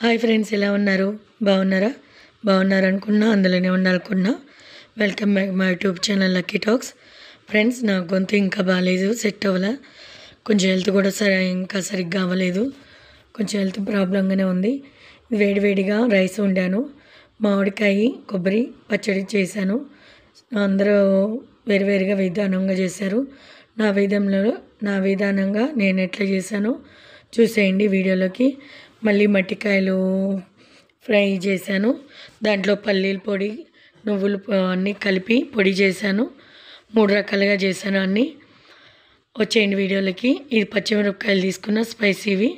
Hi friends, ఎలా ఉన్నారు? బాగున్నారా? బాగున్నారనుకున్నా, అందులోనే ఉండాలనుకున్నా. Welcome back my YouTube channel Lucky Talks. Friends, నా గొంతు ఇంకా బాగాలేదు, సెట్ అవ్వలే. కొంచెం హెల్త్ కూడా ఇంకా సరిగ్గా అవ్వలేదు. కొంచెం హెల్త్ ప్రాబ్లంగానే ఉంది. వేడివేడిగా రైస్ వండాను, మామిడికాయ కొబ్బరి పచ్చడి చేశాను. అందరూ వేరువేరుగా విధానంగా చేశారు. నా విధానంగా నేను ఎట్లా చేశానో చూసేయండి వీడియోలోకి. మళ్ళీ మట్టికాయలు ఫ్రై చేశాను. దాంట్లో పల్లీల పొడి, నువ్వులు అన్నీ కలిపి పొడి చేశాను. 3 రకాలుగా చేశాను అన్నీ. వచ్చేయండి వీడియోలకి. ఇది పచ్చిమిరపకాయలు తీసుకున్న స్పైసీవి.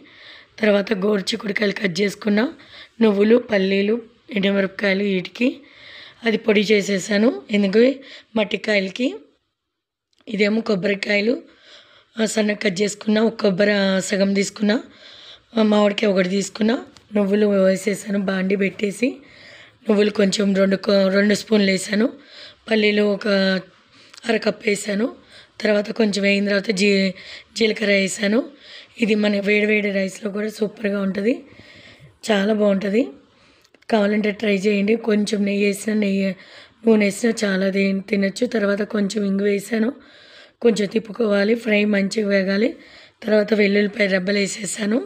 తర్వాత గోరుచిక్కుడుకాయలు కట్ చేసుకున్న, నువ్వులు, పల్లీలు, ఎండుమిరపకాయలు వీటికి అది పొడి చేసేసాను. ఎందుకు మట్టికాయలకి. ఇదేమో కొబ్బరికాయలు సన్నగా కట్ చేసుకున్న, ఒక కొబ్బరి సగం తీసుకున్న, మామిడికాయ ఒకటి తీసుకున్న, నువ్వులు వేసేసాను. బాండి పెట్టేసి నువ్వులు కొంచెం 2 స్పూన్లు వేసాను. పల్లీలు ఒక అరకప్పు వేసాను. తర్వాత కొంచెం వేయిన తర్వాత జీలకర్ర వేసాను. ఇది మన వేడివేడి రైస్లో కూడా సూపర్గా ఉంటుంది, చాలా బాగుంటుంది. కావాలంటే ట్రై చేయండి. కొంచెం నూనె వేసినా చాలా తినచ్చు. తర్వాత కొంచెం ఇంగు వేసాను. కొంచెం తిప్పుకోవాలి, ఫ్రై మంచిగా వేగాలి. తర్వాత వెల్లుల్లిపాయ రెబ్బలు వేసేసాను.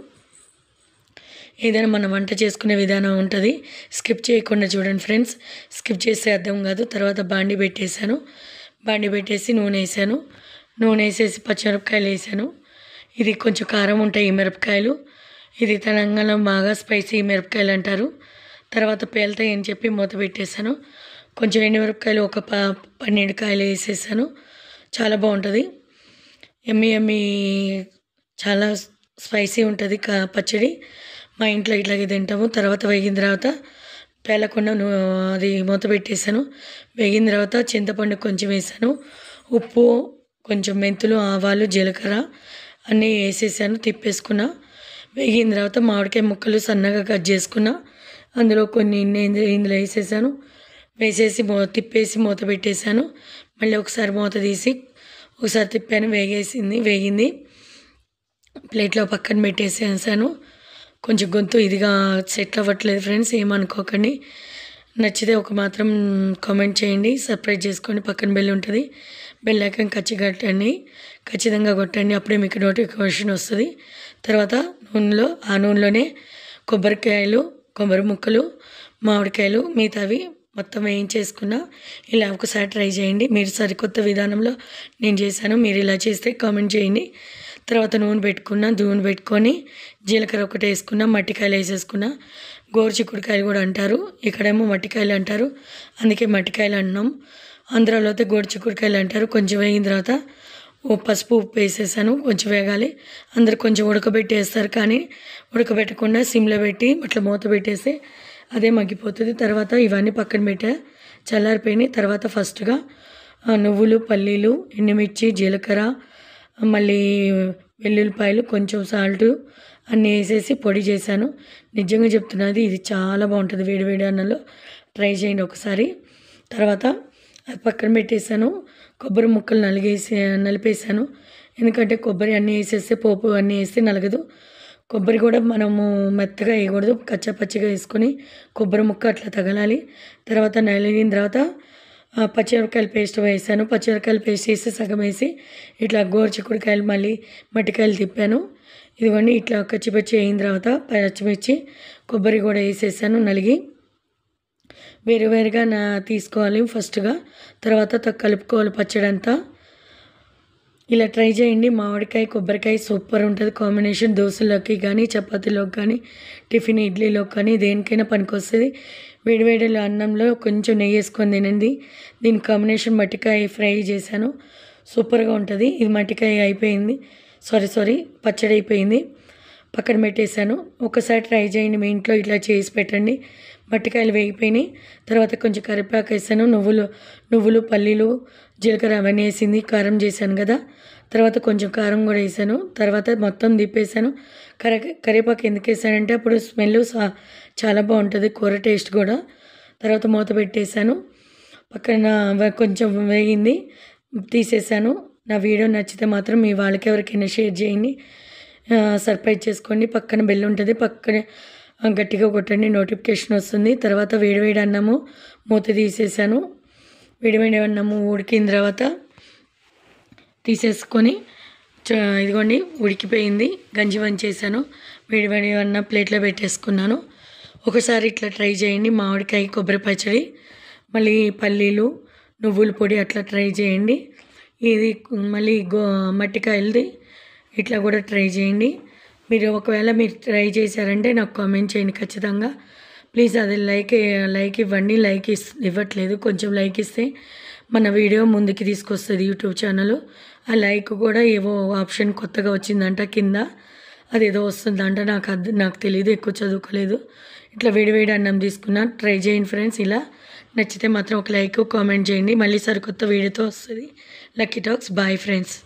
ఏదైనా మనం వంట చేసుకునే విధానం ఉంటుంది, స్కిప్ చేయకుండా చూడండి ఫ్రెండ్స్. స్కిప్ చేస్తే అర్థం కాదు. తర్వాత బాండి పెట్టేసి నూనె వేసాను. నూనె వేసేసి పచ్చిమిరపకాయలు వేసాను. ఇది కొంచెం కారం ఉంటాయి ఈ మిరపకాయలు. ఇది తెలంగాణలో బాగా స్పైసీ మిరపకాయలు అంటారు. తర్వాత పేలుతాయి అని చెప్పి మూత పెట్టేశాను. కొంచెం ఎండుమిరపకాయలు ఒక 12 కాయలు వేసేసాను. చాలా బాగుంటుంది, ఎమ్మి చాలా స్పైసీ ఉంటుంది పచ్చడి. మా ఇంట్లో ఇట్లాగే తింటాము. తర్వాత వేగిన తర్వాత పేలకుండా అది మూత పెట్టేశాను. వేగిన తర్వాత చింతపండు కొంచెం వేసాను. ఉప్పు, కొంచెం మెంతులు, ఆవాలు, జీలకర్ర అన్నీ వేసేసాను. తిప్పేసుకున్నా. వేగిన తర్వాత మామిడికాయ ముక్కలు సన్నగా కట్ చేసుకున్నా. అందులో కొన్ని ఇందులో వేసేసాను. వేసేసి తిప్పేసి మూత పెట్టేశాను. మళ్ళీ ఒకసారి మూత తీసి ఒకసారి తిప్పాను. వేగింది. ప్లేట్లో పక్కన పెట్టేసేసాను. కొంచెం గొంతు ఇదిగా సెట్ అవ్వట్లేదు ఫ్రెండ్స్, ఏమనుకోకండి. నచ్చితే ఒక మాత్రం కామెంట్ చేయండి, సబ్స్క్రైబ్ చేసుకోండి. పక్కన బెల్ ఉంటుంది, బెల్ ఐకాన్ ఖచ్చితంగా కొట్టండి. అప్పుడే మీకు నోటిఫికేషన్ వస్తుంది. తర్వాత నూనెలోనే కొబ్బరి ముక్కలు, మామిడికాయలు మిగతావి మొత్తం వేయించేసుకున్న. ఇలా ఒకసారి ట్రై చేయండి. మీరు సరికొత్త విధానంలో నేను చేశాను, మీరు ఇలా చేస్తే కామెంట్ చేయండి. తర్వాత నూనె పెట్టుకొని జీలకర్ర ఒకటి వేసుకున్న, మట్టికాయలు వేసేసుకున్న. గోరుచిక్కుడుకాయలు కూడా అంటారు, ఇక్కడేమో మట్టికాయలు అంటారు, అందుకే మట్టికాయలు అన్నాం. ఆంధ్రాలో అయితే గోరుచిక్కుడుకాయలు అంటారు. కొంచెం వేగిన తర్వాత పసుపు, ఉప్పు వేసేసాను. కొంచెం వేగాలి. అందరు కొంచెం ఉడకబెట్టి వేస్తారు, కానీ ఉడకబెట్టకుండా సిమ్లో పెట్టి అట్లా మూత పెట్టేసి అదే మగ్గిపోతుంది. తర్వాత ఇవన్నీ పక్కన పెట్టా, చల్లారిపోయినాయి. తర్వాత ఫస్ట్గా నువ్వులు, పల్లీలు, ఎండుమిర్చి, జీలకర్ర, మళ్ళీ వెల్లుల్లిపాయలు, కొంచెం సాల్టు అన్నీ వేసేసి పొడి చేశాను. నిజంగా చెప్తున్నది, ఇది చాలా బాగుంటుంది. వేడివేడి అన్నంలో ట్రై చేయండి ఒకసారి. తర్వాత అది పక్కన పెట్టేశాను. కొబ్బరి ముక్కలు నలిపేసాను. ఎందుకంటే కొబ్బరి అన్నీ వేసేస్తే, పోపు అన్నీ వేస్తే నలగదు. కొబ్బరి కూడా మనము మెత్తగా వేయకూడదు, కచ్చాపచ్చిగా వేసుకొని కొబ్బరి ముక్క అట్లా తగలాలి. తర్వాత నలిగిన తర్వాత పచ్చిమిరపకాయల పేస్ట్ వేసాను. పచ్చిమిరపకాయల పేస్ట్ వేసి సగం వేసి ఇట్లా గోరుచిక్కుడుకాయలు మళ్ళీ మట్టికాయలు తిప్పాను. ఇదిగోండి ఇట్లా కచ్చిపచ్చి అయిన తర్వాత పచ్చిమిర్చి, కొబ్బరి కూడా వేసేసాను. నలిగి వేరువేరుగా తీసుకోవాలి ఫస్ట్గా. తర్వాత కలుపుకోవాలి పచ్చడి అంతా. ఇలా ట్రై చేయండి. మామిడికాయ కొబ్బరికాయ సూపర్ ఉంటుంది కాంబినేషన్. దోశలోకి కానీ, చపాతీలోకి కానీ, టిఫిన్ ఇడ్లీలోకి కానీ, దేనికైనా పనికొస్తుంది. వేడివేడిలో అన్నంలో కొంచెం నెయ్యి వేసుకొని తినండి. దీని కాంబినేషన్ మట్టికాయ ఫ్రై చేశాను, సూపర్గా ఉంటుంది. ఇది మట్టికాయ అయిపోయింది, పచ్చడి అయిపోయింది, పక్కన పెట్టేశాను. ఒకసారి ట్రై చేయండి, మీ ఇంట్లో ఇట్లా చేసి పెట్టండి. మట్టికాయలు వేగిపోయినాయి. తర్వాత కొంచెం కరివేపాకు వేసాను. నువ్వులు, పల్లీలు, జీలకర్ర అవన్నీ వేసింది. కారం చేశాను కదా, తర్వాత కొంచెం కారం కూడా వేసాను. తర్వాత మొత్తం తిప్పేసాను. కరివేపాకు ఎందుకు వేసానంటే అప్పుడు స్మెల్ చాలా బాగుంటుంది, కూర టేస్ట్ కూడా. తర్వాత మూత పెట్టేశాను. పక్కన కొంచెం వేగింది, తీసేసాను. నా వీడియో నచ్చితే మాత్రం మీ వాళ్ళకి ఎవరికైనా షేర్ చేయండి, సర్ప్రైజ్ చేసుకోండి. పక్కన బెల్ ఉంటుంది, పక్కనే గట్టిగా కొట్టండి, నోటిఫికేషన్ వస్తుంది. తర్వాత వేడివేడి అన్నము మూత తీసేసాను. వేడివేడి అన్నము ఉడికిన తర్వాత తీసేసుకొని ఇదిగోండి ఉడికిపోయింది. గంజి వంచేసాను. వేడివేడి అన్న ప్లేట్లో పెట్టేసుకున్నాను. ఒకసారి ఇట్లా ట్రై చేయండి. మామిడికాయ కొబ్బరి పచ్చడి, మళ్ళీ పల్లీలు నువ్వుల పొడి అట్లా ట్రై చేయండి. ఇది మళ్ళీ మట్టికాయలది ఇట్లా కూడా ట్రై చేయండి. మీరు ఒకవేళ మీరు ట్రై చేశారంటే నాకు కామెంట్ చేయండి ఖచ్చితంగా. ప్లీజ్ అది లైక్ ఇవ్వండి. లైక్ ఇవ్వట్లేదు. కొంచెం లైక్ ఇస్తే మన వీడియో ముందుకి తీసుకొస్తుంది యూట్యూబ్ ఛానల్. ఆ లైక్ కూడా ఏవో ఆప్షన్ కొత్తగా వచ్చిందంట కింద, అదేదో వస్తుందంట. నాకు తెలియదు, ఎక్కువ చదువుకోలేదు. ఇట్లా వేడివేడి అన్నం తీసుకున్నా. ట్రై చేయండి ఫ్రెండ్స్. ఇలా నచ్చితే మాత్రం ఒక లైక్ కామెంట్ చేయండి. మళ్ళీ సరికొత్త వీడియోతో వస్తుంది లక్కీ టాక్స్. Bye friends.